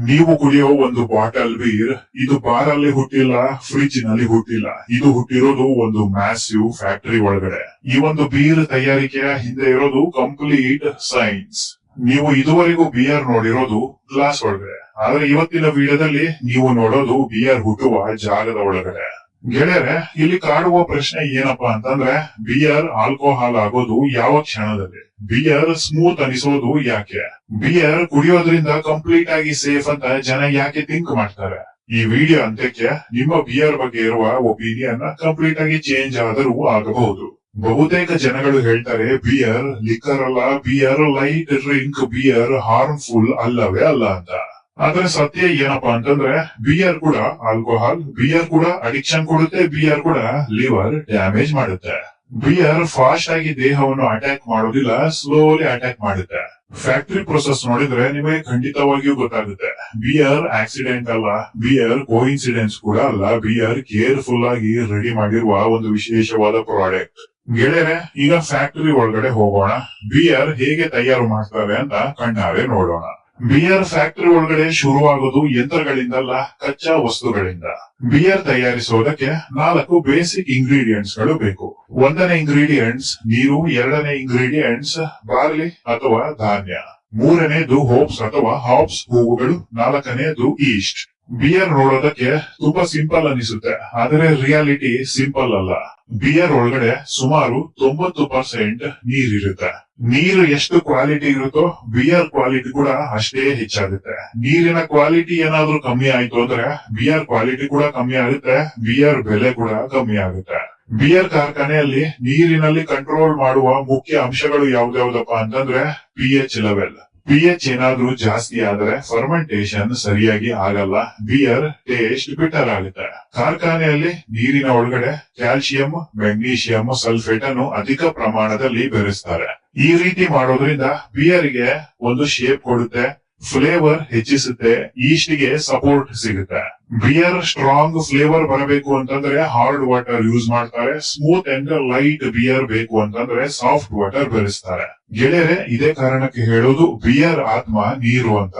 ನೀವು ಕುಡಿಯೋ ಒಂದು ಬಾಟಲ್ ಬೀರ್ ಇದು ಬಾರ್ ಅಲ್ಲಿ ಹುಟ್ಟಿಲ್ಲ, ಫ್ರಿಡ್ಜ್ ನಲ್ಲಿ ಹುಟ್ಟಿಲ್ಲ. ಇದು ಹುಟ್ಟಿರೋದು ಒಂದು ಮ್ಯಾಸಿವ್ ಫ್ಯಾಕ್ಟರಿ ಒಳಗಡೆ. ಈ ಒಂದು ಬೀರ್ ತಯಾರಿಕೆಯ ಹಿಂದೆ ಇರೋದು ಕಂಪ್ಲೀಟ್ ಸೈನ್ಸ್. ನೀವು ಇದುವರೆಗೂ ಬಿಯರ್ ನೋಡಿರೋದು ಗ್ಲಾಸ್ ಒಳಗಡೆ, ಆದ್ರೆ ಇವತ್ತಿನ ವಿಡಿಯೋದಲ್ಲಿ ನೀವು ನೋಡೋದು ಬಿಯರ್ ಹುಟ್ಟುವ ಜಾಗದ ಒಳಗಡೆ. ಗೆಳೆಯರೆ, ಇಲ್ಲಿ ಕಾಡುವ ಪ್ರಶ್ನೆ ಏನಪ್ಪಾ ಅಂತಂದ್ರೆ, ಬಿಯರ್ ಆಲ್ಕೋಹಾಲ್ ಆಗೋದು ಯಾವ ಕ್ಷಣದಲ್ಲಿ? ಬಿಯರ್ ಸ್ಮೂತ್ ಅನಿಸೋದು ಯಾಕೆ? ಬಿಯರ್ ಕುಡಿಯೋದ್ರಿಂದ ಕಂಪ್ಲೀಟ್ ಆಗಿ ಸೇಫ್ ಅಂತ ಜನ ಯಾಕೆ ಥಿಂಕ್ ಮಾಡ್ತಾರೆ? ಈ ವಿಡಿಯೋ ಅಂತ್ಯಕ್ಕೆ ನಿಮ್ಮ ಬಿಯರ್ ಬಗ್ಗೆ ಇರುವ ಒಪಿನಿಯನ್ ಕಂಪ್ಲೀಟ್ ಆಗಿ ಚೇಂಜ್ ಆದರೂ ಆಗಬಹುದು. ಬಹುತೇಕ ಜನಗಳು ಹೇಳ್ತಾರೆ ಬಿಯರ್ ಲಿಕ್ಕರ್ ಅಲ್ಲ, beer light drink, beer harmful ಅಲ್ಲವೇ ಅಲ್ಲ ಅಂತ. ಆದ್ರೆ ಸತ್ಯ ಏನಪ್ಪಾ ಅಂತಂದ್ರೆ, ಬಿಯರ್ ಕೂಡ ಆಲ್ಕೋಹಾಲ್, ಬಿಯರ್ ಕೂಡ ಅಡಿಕ್ಷನ್ ಕೊಡುತ್ತೆ, ಬಿಯರ್ ಕೂಡ ಲಿವರ್ ಡ್ಯಾಮೇಜ್ ಮಾಡುತ್ತೆ. ಬಿಯರ್ ಫಾಸ್ಟ್ ಆಗಿ ದೇಹವನ್ನು ಅಟ್ಯಾಕ್ ಮಾಡೋದಿಲ್ಲ, ಸ್ಲೋಲಿ ಅಟ್ಯಾಕ್ ಮಾಡುತ್ತೆ. ಫ್ಯಾಕ್ಟರಿ ಪ್ರೊಸೆಸ್ ನೋಡಿದ್ರೆ ನಿಮಗೆ ಖಂಡಿತವಾಗಿಯೂ ಗೊತ್ತಾಗುತ್ತೆ. ಬಿಯರ್ ಆಕ್ಸಿಡೆಂಟ್ ಅಲ್ಲ, ಬಿಯರ್ ಕೋಇನ್ಸಿಡೆನ್ಸ್ ಕೂಡ ಅಲ್ಲ, ಬಿಯರ್ ಕೇರ್ಫುಲ್ ಆಗಿ ರೆಡಿ ಮಾಡಿರುವ ಒಂದು ವಿಶೇಷವಾದ ಪ್ರಾಡಕ್ಟ್. ಗೆಳೆಯರೆ, ಈಗ ಫ್ಯಾಕ್ಟರಿ ಒಳಗಡೆ ಹೋಗೋಣ. ಬಿಯರ್ ಹೇಗೆ ತಯಾರು ಮಾಡ್ತಾರೆ ಅಂತ ಕಣ್ಣಾರೆ ನೋಡೋಣ. ಬಿಯರ್ ಫ್ಯಾಕ್ಟರಿ ಒಳಗಡೆ ಶುರುವಾಗೋದು ಯಂತ್ರಗಳಿಂದಲ್ಲ, ಕಚ್ಚಾ ವಸ್ತುಗಳಿಂದ. ಬಿಯರ್ ತಯಾರಿಸೋದಕ್ಕೆ 4 ಬೇಸಿಕ್ ಇಂಗ್ರೀಡಿಯೆಂಟ್ಸ್ ಗಳು ಬೇಕು. 1ನೇ ಇಂಗ್ರೀಡಿಯೆಂಟ್ಸ್ ನೀರು, 2ನೇ ಇಂಗ್ರೀಡಿಯೆಂಟ್ಸ್ ಬಾರ್ಲಿ ಅಥವಾ ಧಾನ್ಯ, 3ನೇದು ಹೋಪ್ಸ್ ಅಥವಾ ಹಾಪ್ಸ್ ಹೂವುಗಳು, 4ನೇದು ಈಸ್ಟ್. ಬಿಯರ್ ನೋಡೋದಕ್ಕೆ ತುಂಬಾ ಸಿಂಪಲ್ ಅನಿಸುತ್ತೆ, ಆದರೆ ರಿಯಾಲಿಟಿ ಸಿಂಪಲ್ ಅಲ್ಲ. ಬಿಯರ್ ಒಳಗಡೆ ಸುಮಾರು 90% ನೀರಿರುತ್ತೆ. ನೀರು ಎಷ್ಟು ಕ್ವಾಲಿಟಿ ಇರುತ್ತೋ ಬಿಯರ್ ಕ್ವಾಲಿಟಿ ಕೂಡ ಅಷ್ಟೇ ಹೆಚ್ಚಾಗುತ್ತೆ. ನೀರಿನ ಕ್ವಾಲಿಟಿ ಏನಾದ್ರೂ ಕಮ್ಮಿ ಆಯ್ತು ಅಂದ್ರೆ ಬಿಯರ್ ಕ್ವಾಲಿಟಿ ಕೂಡ ಕಮ್ಮಿ ಆಗುತ್ತೆ, ಬಿಯರ್ ಬೆಲೆ ಕೂಡ ಕಮ್ಮಿ ಆಗುತ್ತೆ. ಬಿಯರ್ ಕಾರ್ಖಾನೆಯಲ್ಲಿ ನೀರಿನಲ್ಲಿ ಕಂಟ್ರೋಲ್ ಮಾಡುವ ಮುಖ್ಯ ಅಂಶಗಳು ಯಾವ್ದಾವ್ದಪ್ಪ ಅಂತಂದ್ರೆ pH ಲೆವೆಲ್. pH ಏನಾದ್ರೂ ಜಾಸ್ತಿ ಆದ್ರೆ ಫರ್ಮೆಂಟೇಶನ್ ಸರಿಯಾಗಿ ಆಗಲ್ಲ, ಬಿಯರ್ ಟೇಸ್ಟ್ ಬಿಟರ್ ಆಗುತ್ತೆ. ಕಾರ್ಖಾನೆಯಲ್ಲಿ ನೀರಿನ ಒಳಗಡೆ ಕ್ಯಾಲ್ಸಿಯಂ, ಮೆಗ್ನೀಷಿಯಂ, ಸಲ್ಫೇಟ್ ಅನ್ನು ಅಧಿಕ ಪ್ರಮಾಣದಲ್ಲಿ ಬೆರೆಸ್ತಾರೆ. ಈ ರೀತಿ ಮಾಡೋದ್ರಿಂದ ಬಿಯರ್ಗೆ ಒಂದು ಶೇಪ್ ಕೊಡುತ್ತೆ, ಫ್ಲೇವರ್ ಹೆಚ್ಚಿಸುತ್ತೆ, ಈಸ್ಟ್ ಗೆ ಸಪೋರ್ಟ್ ಸಿಗುತ್ತೆ. ಬಿಯರ್ ಸ್ಟ್ರಾಂಗ್ ಫ್ಲೇವರ್ ಬರಬೇಕು ಅಂತಂದ್ರೆ ಹಾರ್ಡ್ ವಾಟರ್ ಯೂಸ್ ಮಾಡ್ತಾರೆ. ಸ್ಮೂತ್ ಅಂಡ್ ಲೈಟ್ ಬಿಯರ್ ಬೇಕು ಅಂತಂದ್ರೆ ಸಾಫ್ಟ್ ವಾಟರ್ ಬೆರೆಸ್ತಾರೆ. ಗೆಳೆಯರೆ, ಇದೇ ಕಾರಣಕ್ಕೆ ಹೇಳೋದು ಬಿಯರ್ ಆತ್ಮ ನೀರು ಅಂತ.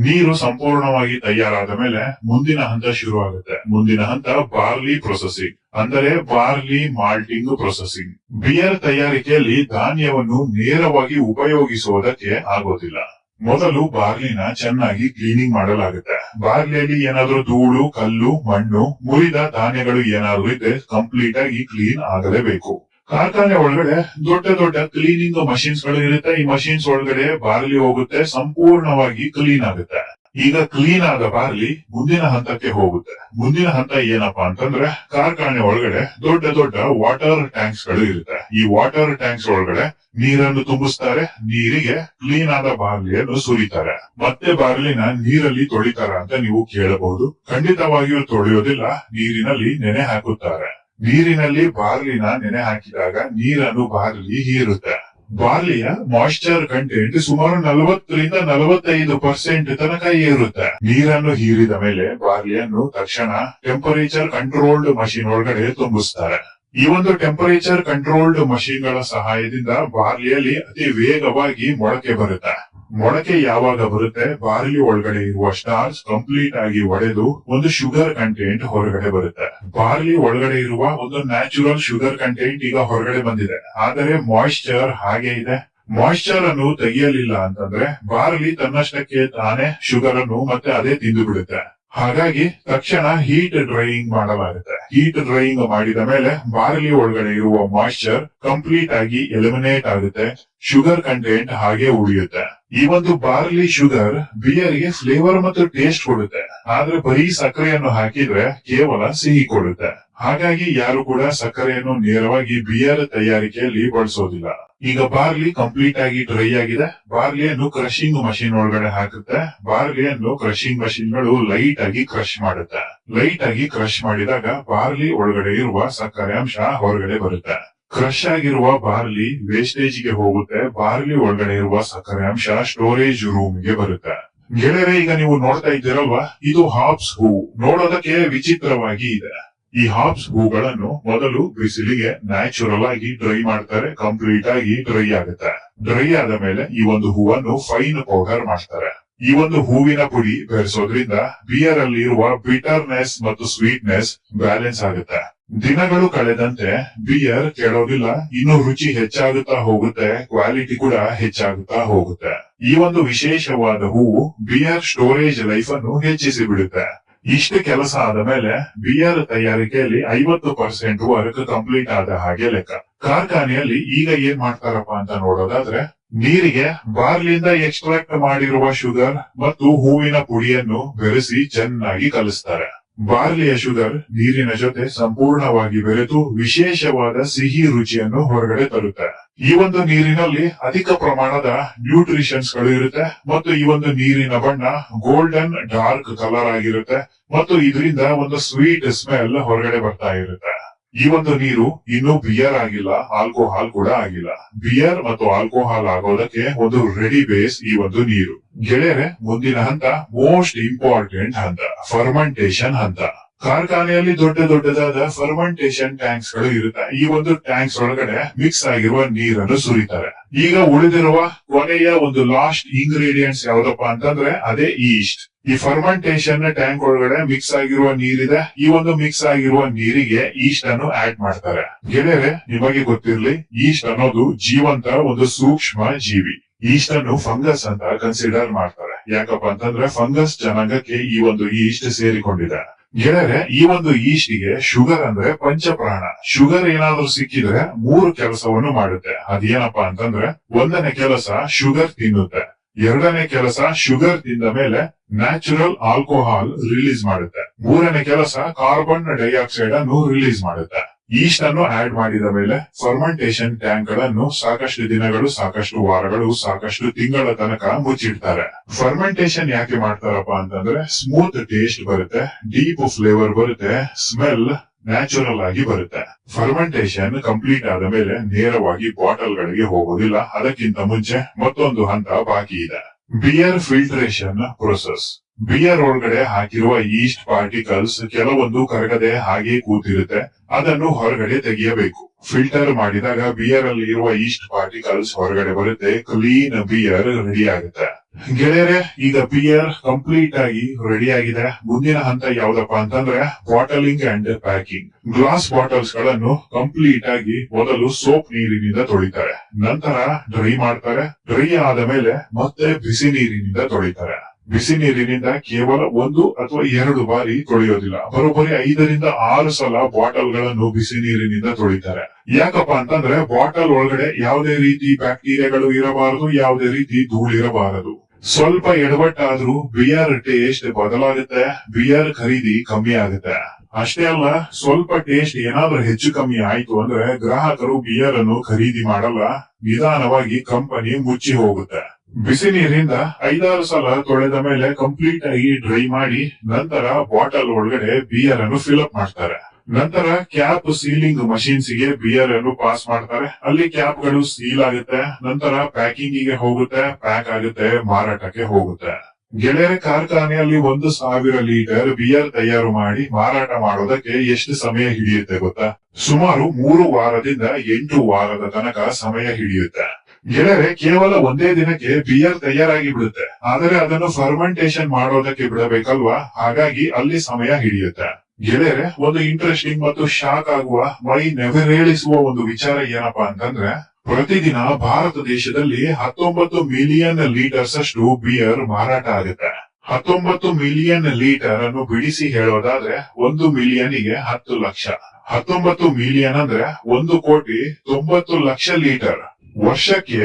ನೀರು ಸಂಪೂರ್ಣವಾಗಿ ತಯಾರಾದ ಮೇಲೆ ಮುಂದಿನ ಹಂತ ಶುರು ಆಗುತ್ತೆ. ಮುಂದಿನ ಹಂತ ಬಾರ್ಲಿ ಪ್ರೊಸೆಸಿಂಗ್, ಅಂದರೆ ಬಾರ್ಲಿ ಮಾಲ್ಟಿಂಗ್ ಪ್ರೊಸೆಸಿಂಗ್. ಬಿಯರ್ ತಯಾರಿಕೆಯಲ್ಲಿ ಧಾನ್ಯವನ್ನು ನೇರವಾಗಿ ಉಪಯೋಗಿಸುವುದಕ್ಕೆ ಆಗೋದಿಲ್ಲ. ಮೊದಲು ಬಾರ್ಲಿನ ಚೆನ್ನಾಗಿ ಕ್ಲೀನಿಂಗ್ ಮಾಡಲಾಗುತ್ತೆ. ಬಾರ್ಲಿಯಲ್ಲಿ ಏನಾದ್ರೂ ಧೂಳು, ಕಲ್ಲು, ಮಣ್ಣು, ಮುರಿದ ಧಾನ್ಯಗಳು ಏನಾದ್ರೂ ಇದ್ರೆ ಕಂಪ್ಲೀಟ್ ಆಗಿ ಕ್ಲೀನ್ ಆಗಲೇಬೇಕು. ಕಾರ್ಖಾನೆ ಒಳಗಡೆ ದೊಡ್ಡ ದೊಡ್ಡ ಕ್ಲೀನಿಂಗ್ ಮಷಿನ್ಸ್ ಗಳು ಇರುತ್ತೆ. ಈ ಮಷಿನ್ಸ್ ಒಳಗಡೆ ಬಾರ್ಲಿ ಹೋಗುತ್ತೆ, ಸಂಪೂರ್ಣವಾಗಿ ಕ್ಲೀನ್ ಆಗುತ್ತೆ. ಈಗ ಕ್ಲೀನ್ ಆದ ಬಾರ್ಲಿ ಮುಂದಿನ ಹಂತಕ್ಕೆ ಹೋಗುತ್ತೆ. ಮುಂದಿನ ಹಂತ ಏನಪ್ಪಾ ಅಂತಂದ್ರೆ, ಕಾರ್ಖಾನೆ ಒಳಗಡೆ ದೊಡ್ಡ ದೊಡ್ಡ ವಾಟರ್ ಟ್ಯಾಂಕ್ಸ್ ಗಳು ಇರುತ್ತೆ. ಈ ವಾಟರ್ ಟ್ಯಾಂಕ್ಸ್ ಒಳಗಡೆ ನೀರನ್ನು ತುಂಬಿಸ್ತಾರೆ, ನೀರಿಗೆ ಕ್ಲೀನ್ ಆದ ಬಾರ್ಲಿಯನ್ನು ಸುರಿತಾರೆ. ಮತ್ತೆ ಬಾರ್ಲಿನ ನೀರಲ್ಲಿ ತೊಳಿತಾರ ಅಂತ ನೀವು ಕೇಳಬಹುದು. ಖಂಡಿತವಾಗಿಯೂ ತೊಳೆಯೋದಿಲ್ಲ, ನೀರಿನಲ್ಲಿ ನೆನೆ ಹಾಕುತ್ತಾರೆ. ನೀರಿನಲ್ಲಿ ಬಾರ್ಲಿನ ನೆನೆ ಹಾಕಿದಾಗ ನೀರನ್ನು ಬಾರ್ಲಿ ಹೀರುತ್ತೆ. ಬಾರ್ಲಿಯ ಮಾಯಿಶ್ಚರ್ ಕಂಟೆಂಟ್ ಸುಮಾರು 40ರಿಂದ 45% ತನಕ ಏರುತ್ತೆ. ನೀರನ್ನು ಹೀರಿದ ಮೇಲೆ ಬಾರ್ಲಿಯನ್ನು ತಕ್ಷಣ ಟೆಂಪರೇಚರ್ ಕಂಟ್ರೋಲ್ಡ್ ಮಷಿನ್ ಒಳಗಡೆ ತುಂಬಿಸ್ತಾರೆ. ಈ ಒಂದು ಟೆಂಪರೇಚರ್ ಕಂಟ್ರೋಲ್ಡ್ ಮಷಿನ್ ಗಳ ಸಹಾಯದಿಂದ ಬಾರ್ಲಿಯಲ್ಲಿ ಅತಿ ವೇಗವಾಗಿ ಮೊಳಕೆ ಬರುತ್ತೆ. ಮೊಳಕೆ ಯಾವಾಗ ಬರುತ್ತೆ, ಬಾರ್ಲಿ ಒಳಗಡೆ ಇರುವ ಸ್ಟಾರ್ಚ್ ಕಂಪ್ಲೀಟ್ ಆಗಿ ಒಡೆದು ಒಂದು ಶುಗರ್ ಕಂಟೆಂಟ್ ಹೊರಗಡೆ ಬರುತ್ತೆ. ಬಾರ್ಲಿ ಒಳಗಡೆ ಇರುವ ಒಂದು ನ್ಯಾಚುರಲ್ ಶುಗರ್ ಕಂಟೆಂಟ್ ಈಗ ಹೊರಗಡೆ ಬಂದಿದೆ, ಆದರೆ ಮಾಯಿಶ್ಚರ್ ಹಾಗೆ ಇದೆ. ಮಾಯಿಶ್ಚರ್ ಅನ್ನು ತೆಗೆಯಲಿಲ್ಲ ಅಂತಂದ್ರೆ ಬಾರ್ಲಿ ತನ್ನಷ್ಟಕ್ಕೆ ತಾನೇ ಶುಗರ್ ಅನ್ನು ಮತ್ತೆ ಅದೇ ತಿಂದು ಬಿಡುತ್ತೆ. ಹಾಗಾಗಿ ತಕ್ಷಣ ಹೀಟ್ ಡ್ರೈಯಿಂಗ್ ಮಾಡಲಾಗುತ್ತೆ. ಹೀಟ್ ಡ್ರೈಯಿಂಗ್ ಮಾಡಿದ ಮೇಲೆ ಬಾರ್ಲಿ ಒಳಗಡೆ ಇರುವ ಮಾಯಿಶ್ಚರ್ ಕಂಪ್ಲೀಟ್ ಆಗಿ ಎಲಿಮಿನೇಟ್ ಆಗುತ್ತೆ, ಶುಗರ್ ಕಂಟೆಂಟ್ ಹಾಗೆ ಉಳಿಯುತ್ತೆ. ಈ ಒಂದು ಬಾರ್ಲಿ ಶುಗರ್ ಬಿಯರ್ಗೆ ಫ್ಲೇವರ್ ಮತ್ತು ಟೇಸ್ಟ್ ಕೊಡುತ್ತೆ, ಆದ್ರೆ ಬರೀ ಸಕ್ಕರೆಯನ್ನು ಹಾಕಿದ್ರೆ ಕೇವಲ ಸಿಹಿ ಕೊಡುತ್ತೆ. ಹಾಗಾಗಿ ಯಾರು ಕೂಡ ಸಕ್ಕರೆಯನ್ನು ನೇರವಾಗಿ ಬಿಯರ್ ತಯಾರಿಕೆಯಲ್ಲಿ ಬಳಸೋದಿಲ್ಲ. ಈಗ ಬಾರ್ಲಿ ಕಂಪ್ಲೀಟ್ ಆಗಿ ಡ್ರೈ ಆಗಿದೆ. ಬಾರ್ಲಿಯನ್ನು ಕ್ರಶಿಂಗ್ ಮಷಿನ್ ಒಳಗಡೆ ಹಾಕುತ್ತೆ. ಬಾರ್ಲಿಯನ್ನು ಕ್ರಶಿಂಗ್ ಮಷಿನ್ ಗಳು ಲೈಟ್ ಆಗಿ ಕ್ರಶ್ ಮಾಡುತ್ತೆ. ಲೈಟ್ ಆಗಿ ಕ್ರಶ್ ಮಾಡಿದಾಗ ಬಾರ್ಲಿ ಒಳಗಡೆ ಇರುವ ಸಕ್ಕರೆ ಅಂಶ ಹೊರಗಡೆ ಬರುತ್ತೆ. ಕ್ರಶ್ ಆಗಿರುವ ಬಾರ್ಲಿ ವೇಸ್ಟೇಜ್ ಗೆ ಹೋಗುತ್ತೆ. ಬಾರ್ಲಿ ಒಳಗಡೆ ಇರುವ ಸಕ್ಕರೆ ಅಂಶ ಸ್ಟೋರೇಜ್ ರೂಮ್ ಗೆ ಬರುತ್ತೆ. ಗೆಳೆಯರೆ, ಈಗ ನೀವು ನೋಡ್ತಾ ಇದ್ದೀರಲ್ವಾ, ಇದು ಹಾಪ್ಸ್ ಹೂ. ನೋಡೋದಕ್ಕೆ ವಿಚಿತ್ರವಾಗಿ ಇದೆ. ಈ ಹಾಪ್ಸ್ ಹೂಗಳನ್ನು ಮೊದಲು ಬಿಸಿಲಿಗೆ ನ್ಯಾಚುರಲ್ ಆಗಿ ಡ್ರೈ ಮಾಡ್ತಾರೆ. ಕಂಪ್ಲೀಟ್ ಆಗಿ ಡ್ರೈ ಆಗುತ್ತೆ. ಡ್ರೈ ಆದ ಮೇಲೆ ಈ ಒಂದು ಹೂವನ್ನು ಫೈನ್ ಪೌಡರ್ ಮಾಡ್ತಾರೆ. ಈ ಒಂದು ಹೂವಿನ ಪುಡಿ ಬೆರೆಸೋದ್ರಿಂದ ಬಿಯರ್ ಅಲ್ಲಿ ಇರುವ ಬಿಟರ್ನೆಸ್ ಮತ್ತು ಸ್ವೀಟ್ನೆಸ್ ಬ್ಯಾಲೆನ್ಸ್ ಆಗುತ್ತೆ. ದಿನಗಳು ಕಳೆದಂತೆ ಬಿಯರ್ ಕೆಡೋದಿಲ್ಲ, ಇನ್ನು ರುಚಿ ಹೆಚ್ಚಾಗುತ್ತಾ ಹೋಗುತ್ತೆ, ಕ್ವಾಲಿಟಿ ಕೂಡ ಹೆಚ್ಚಾಗುತ್ತಾ ಹೋಗುತ್ತೆ. ಈ ಒಂದು ವಿಶೇಷವಾದ ಹೂವು ಬಿಯರ್ ಸ್ಟೋರೇಜ್ ಲೈಫ್ ಅನ್ನು ಹೆಚ್ಚಿಸಿ ಬಿಡುತ್ತೆ. ಇಷ್ಟು ಕೆಲಸ ಆದ ಮೇಲೆ ಬಿಯರ್ ತಯಾರಿಕೆಯಲ್ಲಿ 50% ವರ್ಕ್ ಕಂಪ್ಲೀಟ್ ಆದ ಹಾಗೆ ಲೆಕ್ಕ. ಕಾರ್ಖಾನೆಯಲ್ಲಿ ಈಗ ಏನ್ ಮಾಡ್ತಾರಪ್ಪ ಅಂತ ನೋಡೋದಾದ್ರೆ, ನೀರಿಗೆ ಬಾರ್ಲಿಂದ ಎಕ್ಸ್ಟ್ರಾಕ್ಟ್ ಮಾಡಿರುವ ಶುಗರ್ ಮತ್ತು ಹೂವಿನ ಪುಡಿಯನ್ನು ಬೆರೆಸಿ ಚೆನ್ನಾಗಿ ಕಲಿಸ್ತಾರೆ. ಬಾರ್ಲಿಯ ಶುಗರ್ ನೀರಿನ ಜೊತೆ ಸಂಪೂರ್ಣವಾಗಿ ಬೆರೆತು ವಿಶೇಷವಾದ ಸಿಹಿ ರುಚಿಯನ್ನು ಹೊರಗಡೆ ತರುತ್ತೆ. ಈ ಒಂದು ನೀರಿನಲ್ಲಿ ಅಧಿಕ ಪ್ರಮಾಣದ ನ್ಯೂಟ್ರಿಷನ್ಸ್ ಗಳು ಇರುತ್ತೆ ಮತ್ತು ಈ ಒಂದು ನೀರಿನ ಬಣ್ಣ ಗೋಲ್ಡನ್ ಡಾರ್ಕ್ ಕಲರ್ ಆಗಿರುತ್ತೆ ಮತ್ತು ಇದರಿಂದ ಒಂದು ಸ್ವೀಟ್ ಸ್ಮೆಲ್ ಹೊರಗಡೆ ಬರ್ತಾ ಇರುತ್ತೆ. ಈ ಒಂದು ನೀರು ಇನ್ನೂ ಬಿಯರ್ ಆಗಿಲ್ಲ, ಆಲ್ಕೋಹಾಲ್ ಕೂಡ ಆಗಿಲ್ಲ. ಬಿಯರ್ ಮತ್ತು ಆಲ್ಕೋಹಾಲ್ ಆಗೋದಕ್ಕೆ ಒಂದು ರೆಡಿ ಬೇಸ್ ಈ ಒಂದು ನೀರು. ಗೆಳೆಯರೆ, ಮುಂದಿನ ಹಂತ ಮೋಸ್ಟ್ ಇಂಪಾರ್ಟೆಂಟ್ ಹಂತ, ಫರ್ಮೆಂಟೇಶನ್ ಹಂತ. ಕಾರ್ಖಾನೆಯಲ್ಲಿ ದೊಡ್ಡದಾದ ಫರ್ಮೆಂಟೇಶನ್ ಟ್ಯಾಂಕ್ಸ್ ಗಳು ಇರುತ್ತೆ. ಈ ಒಂದು ಟ್ಯಾಂಕ್ಸ್ ಒಳಗಡೆ ಮಿಕ್ಸ್ ಆಗಿರುವ ನೀರನ್ನು ಸುರಿತಾರೆ. ಈಗ ಉಳಿದಿರುವ ಕೊನೆಯ ಒಂದು ಲಾಸ್ಟ್ ಇಂಗ್ರೀಡಿಯೆಂಟ್ಸ್ ಯಾವ್ದಪ್ಪ ಅಂತಂದ್ರೆ ಅದೇ ಈಸ್ಟ್. ಈ ಫರ್ಮೆಂಟೇಶನ್ ಟ್ಯಾಂಕ್ ಒಳಗಡೆ ಮಿಕ್ಸ್ ಆಗಿರುವ ನೀರಿದೆ. ಈ ಒಂದು ಮಿಕ್ಸ್ ಆಗಿರುವ ನೀರಿಗೆ ಈಸ್ಟ್ ಅನ್ನು ಆಡ್ ಮಾಡ್ತಾರೆ. ಗೆಳೆಯರೆ, ನಿಮಗೆ ಗೊತ್ತಿರ್ಲಿ, ಈಸ್ಟ್ ಅನ್ನೋದು ಜೀವಂತ ಒಂದು ಸೂಕ್ಷ್ಮ ಜೀವಿ. ಈಸ್ಟ್ ಅನ್ನು ಫಂಗಸ್ ಅಂತ ಕನ್ಸಿಡರ್ ಮಾಡ್ತಾರೆ. ಯಾಕಪ್ಪ ಅಂತಂದ್ರೆ ಫಂಗಸ್ ಜನಾಂಗಕ್ಕೆ ಈ ಒಂದು ಈಸ್ಟ್ ಸೇರಿಕೊಂಡಿದೆ. ಗೆಳೆಯರೆ, ಈ ಒಂದು ಈಸ್ಟ್ ಗೆ ಶುಗರ್ ಅಂದ್ರೆ ಪಂಚಪ್ರಾಣ. ಶುಗರ್ ಏನಾದ್ರೂ ಸಿಕ್ಕಿದ್ರೆ 3 ಕೆಲಸವನ್ನು ಮಾಡುತ್ತೆ. ಅದೇನಪ್ಪಾ ಅಂತಂದ್ರೆ, 1ನೇ ಕೆಲಸ ಶುಗರ್ ತಿನ್ನುತ್ತೆ, 2ನೇ ಕೆಲಸ ಶುಗರ್ ತಿಂದ ಮೇಲೆ ನ್ಯಾಚುರಲ್ ಆಲ್ಕೋಹಾಲ್ ರಿಲೀಸ್ ಮಾಡುತ್ತೆ, 3ನೇ ಕೆಲಸ ಕಾರ್ಬನ್ ಡೈಆಕ್ಸೈಡ್ ಅನ್ನು ರಿಲೀಸ್ ಮಾಡುತ್ತೆ. ಈಸ್ಟ್ ಅನ್ನು ಆಡ್ ಮಾಡಿದ ಮೇಲೆ ಫರ್ಮೆಂಟೇಶನ್ ಟ್ಯಾಂಕ್ ಗಳನ್ನು ಸಾಕಷ್ಟು ದಿನಗಳು, ಸಾಕಷ್ಟು ವಾರಗಳು, ಸಾಕಷ್ಟು ತಿಂಗಳ ತನಕ ಮುಚ್ಚಿಡ್ತಾರೆ. ಫರ್ಮೆಂಟೇಶನ್ ಯಾಕೆ ಮಾಡ್ತಾರಪ್ಪ ಅಂತಂದ್ರೆ ಸ್ಮೂತ್ ಟೇಸ್ಟ್ ಬರುತ್ತೆ, ಡೀಪ್ ಫ್ಲೇವರ್ ಬರುತ್ತೆ, ಸ್ಮೆಲ್ ನ್ಯಾಚುರಲ್ ಆಗಿ ಬರುತ್ತೆ. ಫರ್ಮೆಂಟೇಶನ್ ಕಂಪ್ಲೀಟ್ ಆದ ಮೇಲೆ ನೇರವಾಗಿ ಬಾಟಲ್ ಗಳಿಗೆ ಹೋಗೋದಿಲ್ಲ. ಅದಕ್ಕಿಂತ ಮುಂಚೆ ಮತ್ತೊಂದು ಹಂತ ಬಾಕಿ ಇದೆ, ಬಿಯರ್ ಫಿಲ್ಟ್ರೇಷನ್ ಪ್ರೊಸೆಸ್. ಬಿಯರ್ ಒಳಗಡೆ ಹಾಕಿರುವ ಈಸ್ಟ್ ಪಾರ್ಟಿಕಲ್ಸ್ ಕೆಲವೊಂದು ಕರಗದೆ ಹಾಗೆ ಕೂತಿರುತ್ತೆ, ಅದನ್ನು ಹೊರಗಡೆ ತೆಗೆಯಬೇಕು. ಫಿಲ್ಟರ್ ಮಾಡಿದಾಗ ಬಿಯರ್ ಅಲ್ಲಿ ಇರುವ ಈಸ್ಟ್ ಪಾರ್ಟಿಕಲ್ಸ್ ಹೊರಗಡೆ ಬರುತ್ತೆ, ಕ್ಲೀನ್ ಬಿಯರ್ ರೆಡಿ ಆಗುತ್ತೆ. ಗೆಳೆಯರೆ, ಈಗ ಬಿಯರ್ ಕಂಪ್ಲೀಟ್ ಆಗಿ ರೆಡಿ ಆಗಿದೆ. ಮುಂದಿನ ಹಂತ ಯಾವ್ದಪ್ಪ ಅಂತಂದ್ರೆ bottling and packing. Glass bottles ಗಳನ್ನು ಕಂಪ್ಲೀಟ್ ಆಗಿ ಮೊದಲು ಸೋಪ್ ನೀರಿನಿಂದ ತೊಳಿತಾರೆ, ನಂತರ ಡ್ರೈ ಮಾಡ್ತಾರೆ. ಡ್ರೈ ಆದ ಮೇಲೆ ಮತ್ತೆ ಬಿಸಿ ನೀರಿನಿಂದ ತೊಳಿತಾರೆ. ಬಿಸಿ ನೀರಿನಿಂದ ಕೇವಲ 1 ಅಥವಾ 2 ಬಾರಿ ತೊಳೆಯೋದಿಲ್ಲ, ಬರೋಬ್ಬರಿ 5 ರಿಂದ 6 ಸಲ ಬಾಟಲ್ ಗಳನ್ನು ಬಿಸಿ ನೀರಿನಿಂದ ತೊಳಿತಾರೆ. ಯಾಕಪ್ಪ ಅಂತಂದ್ರೆ ಬಾಟಲ್ ಒಳಗಡೆ ಯಾವುದೇ ರೀತಿ ಬ್ಯಾಕ್ಟೀರಿಯಾಗಳು ಇರಬಾರದು, ಯಾವುದೇ ರೀತಿ ಧೂಳಿರಬಾರದು. ಸ್ವಲ್ಪ ಎಡವಟ್ಟಾದ್ರೂ ಬಿಯರ್ ಟೇಸ್ಟ್ ಬದಲಾಗುತ್ತೆ, ಬಿಯರ್ ಖರೀದಿ ಕಮ್ಮಿ ಆಗುತ್ತೆ. ಅಷ್ಟೇ ಅಲ್ಲ, ಸ್ವಲ್ಪ ಟೇಸ್ಟ್ ಏನಾದ್ರೂ ಹೆಚ್ಚು ಕಮ್ಮಿ ಆಯ್ತು ಅಂದ್ರೆ ಗ್ರಾಹಕರು ಬಿಯರ್ ಅನ್ನು ಖರೀದಿ ಮಾಡಲ್ಲ, ನಿಧಾನವಾಗಿ ಕಂಪನಿ ಮುಚ್ಚಿ ಹೋಗುತ್ತೆ. ಬಿಸಿ ನೀರಿಂದ 5-6 ಸಲ ತೊಳೆದ ಮೇಲೆ ಕಂಪ್ಲೀಟ್ ಆಗಿ ಡ್ರೈ ಮಾಡಿ ನಂತರ ಬಾಟಲ್ ಒಳಗಡೆ ಬಿಯರ್ ಅನ್ನು ಫಿಲ್ ಅಪ್ ಮಾಡ್ತಾರೆ. ನಂತರ ಕ್ಯಾಪ್ ಸೀಲಿಂಗ್ ಮಷೀನ್ಸ್ ಗೆ ಬಿಯರ್ ಅನ್ನು ಪಾಸ್ ಮಾಡ್ತಾರೆ. ಅಲ್ಲಿ ಕ್ಯಾಪ್ ಗಳು ಸೀಲ್ ಆಗುತ್ತೆ, ನಂತರ ಪ್ಯಾಕಿಂಗ್ ಗೆ ಹೋಗುತ್ತೆ, ಪ್ಯಾಕ್ ಆಗುತ್ತೆ, ಮಾರಾಟಕ್ಕೆ ಹೋಗುತ್ತೆ. ಗೆಳೆಯರ, ಕಾರ್ಖಾನೆಯಲ್ಲಿ 1,000 ಲೀಟರ್ ಬಿಯರ್ ತಯಾರು ಮಾಡಿ ಮಾರಾಟ ಮಾಡೋದಕ್ಕೆ ಎಷ್ಟು ಸಮಯ ಹಿಡಿಯುತ್ತೆ ಗೊತ್ತಾ? ಸುಮಾರು 3 ವಾರದಿಂದ 8 ವಾರದ ತನಕ ಸಮಯ ಹಿಡಿಯುತ್ತೆ. ಗೆಳೆಯರೆ, ಕೇವಲ ಒಂದೇ ದಿನಕ್ಕೆ ಬಿಯರ್ ತಯಾರಾಗಿ ಬಿಡುತ್ತೆ, ಆದರೆ ಅದನ್ನು ಫರ್ಮೆಂಟೇಶನ್ ಮಾಡೋದಕ್ಕೆ ಬಿಡಬೇಕಲ್ವಾ, ಹಾಗಾಗಿ ಅಲ್ಲಿ ಸಮಯ ಹಿಡಿಯುತ್ತೆ. ಗೆಳೆಯರೆ, ಒಂದು ಇಂಟ್ರೆಸ್ಟಿಂಗ್ ಮತ್ತು ಶಾಕ್ ಆಗುವ, ಮೈ ನೆವರೇಳಿಸುವ ಒಂದು ವಿಚಾರ ಏನಪ್ಪಾ ಅಂತಂದ್ರೆ, ಪ್ರತಿದಿನ ಭಾರತ ದೇಶದಲ್ಲಿ 19 ಮಿಲಿಯನ್ ಲೀಟರ್ಸ್ ಅಷ್ಟು ಬಿಯರ್ ಮಾರಾಟ ಆಗುತ್ತೆ. 19 ಮಿಲಿಯನ್ ಲೀಟರ್ ಅನ್ನು ಬಿಡಿಸಿ ಹೇಳೋದಾದ್ರೆ 1 ಮಿಲಿಯನ್ಗೆ 10 ಲಕ್ಷ. 19 ಮಿಲಿಯನ್ ಅಂದ್ರೆ 1,90,00,000 ಲೀಟರ್. ವರ್ಷಕ್ಕೆ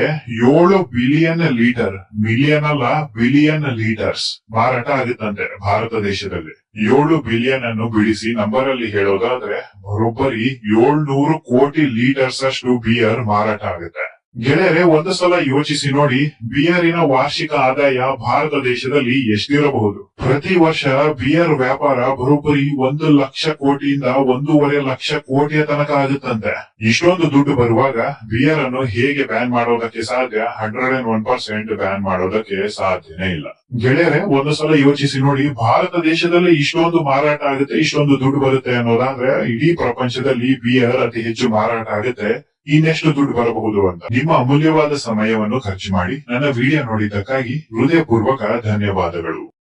7 ಬಿಲಿಯನ್ ಲೀಟರ್, ಮಿಲಿಯನ್ ಅಲ್ಲ ಬಿಲಿಯನ್ ಲೀಟರ್ಸ್ ಮಾರಾಟ ಆಗುತ್ತಂತೆ ಭಾರತ ದೇಶದಲ್ಲಿ. 7 ಬಿಲಿಯನ್ ಅನ್ನು ಬಿಡಿಸಿ ನಂಬರ್ ಅಲ್ಲಿ ಹೇಳೋದಾದ್ರೆ ಬರೋಬ್ಬರಿ 700 ಕೋಟಿ ಲೀಟರ್ಸ್ ಅಷ್ಟು ಬಿಯರ್ ಮಾರಾಟ ಆಗುತ್ತೆ. ಗೆಳೆಯರೆ, ಒಂದು ಸಲ ಯೋಚಿಸಿ ನೋಡಿ, ಬಿಯರಿನ ವಾರ್ಷಿಕ ಆದಾಯ ಭಾರತ ದೇಶದಲ್ಲಿ ಎಷ್ಟಿರಬಹುದು? ಪ್ರತಿ ವರ್ಷ ಬಿಯರ್ ವ್ಯಾಪಾರ ಬರೋಬ್ಬರಿ 1 ಲಕ್ಷ ಕೋಟಿಯಿಂದ 1.5 ಲಕ್ಷ ಕೋಟಿಯ ತನಕ ಆಗುತ್ತಂತೆ. ಇಷ್ಟೊಂದು ದುಡ್ಡು ಬರುವಾಗ ಬಿಯರ್ ಅನ್ನು ಹೇಗೆ ಬ್ಯಾನ್ ಮಾಡೋದಕ್ಕೆ ಸಾಧ್ಯ? 101% ಬ್ಯಾನ್ ಮಾಡೋದಕ್ಕೆ ಸಾಧ್ಯನೇ ಇಲ್ಲ. ಗೆಳೆಯರೆ, ಒಂದು ಸಲ ಯೋಚಿಸಿ ನೋಡಿ, ಭಾರತ ದೇಶದಲ್ಲಿ ಇಷ್ಟೊಂದು ಮಾರಾಟ ಆಗುತ್ತೆ, ಇಷ್ಟೊಂದು ದುಡ್ಡು ಬರುತ್ತೆ ಅನ್ನೋದಾದ್ರೆ ಇಡೀ ಪ್ರಪಂಚದಲ್ಲಿ ಬಿಯರ್ ಅತಿ ಹೆಚ್ಚು ಮಾರಾಟ ಆಗುತ್ತೆ ಇನ್ನೆಷ್ಟು ದುಡ್ಡು ಬರಬಹುದು ಅಂತ. ನಿಮ್ಮ ಅಮೂಲ್ಯವಾದ ಸಮಯವನ್ನು ಖರ್ಚು ಮಾಡಿ ನನ್ನ ವಿಡಿಯೋ ನೋಡಿದ್ದಕ್ಕಾಗಿ ಹೃದಯಪೂರ್ವಕ ಧನ್ಯವಾದಗಳು.